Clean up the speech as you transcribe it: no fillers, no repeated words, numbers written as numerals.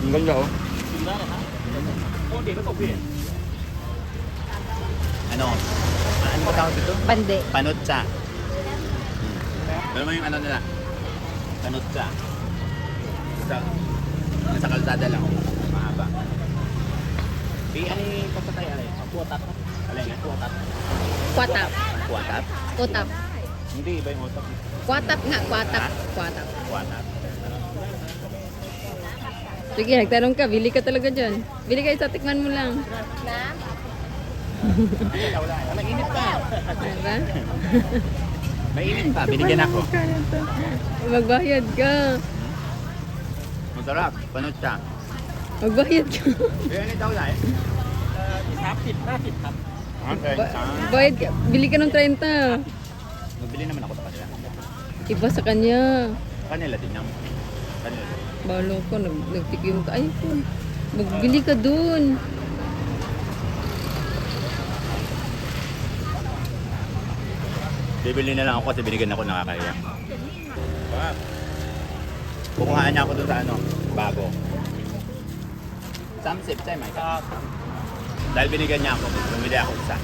Ang ganda oh. Ano? Ano ba tawag dito? Bande. Panutsa. Alam mo yung ano nila? Panutsa. Sa kalsada lang. Mahaba. Ano yung papatay? Kuwatat. Alay nga, kuwatat. Kwatap. Kuwatat? Utap. Hindi, iba yung utap. Kwatap nga, kwatap. Ha? Kwatap. Kuwatat. Sige, nagtanong ka, bili ka talaga dyan. Bili ka isa, tikman mo lang. Mainit pa. Diba? Mainit pa. Binigyan ako. Magbayad ka. Masarap. Panutsa. Magbayad ka. Ano daw lang? 50 ครับ Okay. Bayad ka. Bili ka ng 30. Magbili naman ako sa kanila. Iba sa kanya. Kanila din naman. Kanila din. Balo ko, nagtikim ka. Ay po. Magbili ka dun. Bibili na lang ako kasi binigyan ako nakakaya. Kukuhaan niya ako doon sa ano, bago. Samsip, Mike. Dahil binigyan niya ako, bumili ako isa.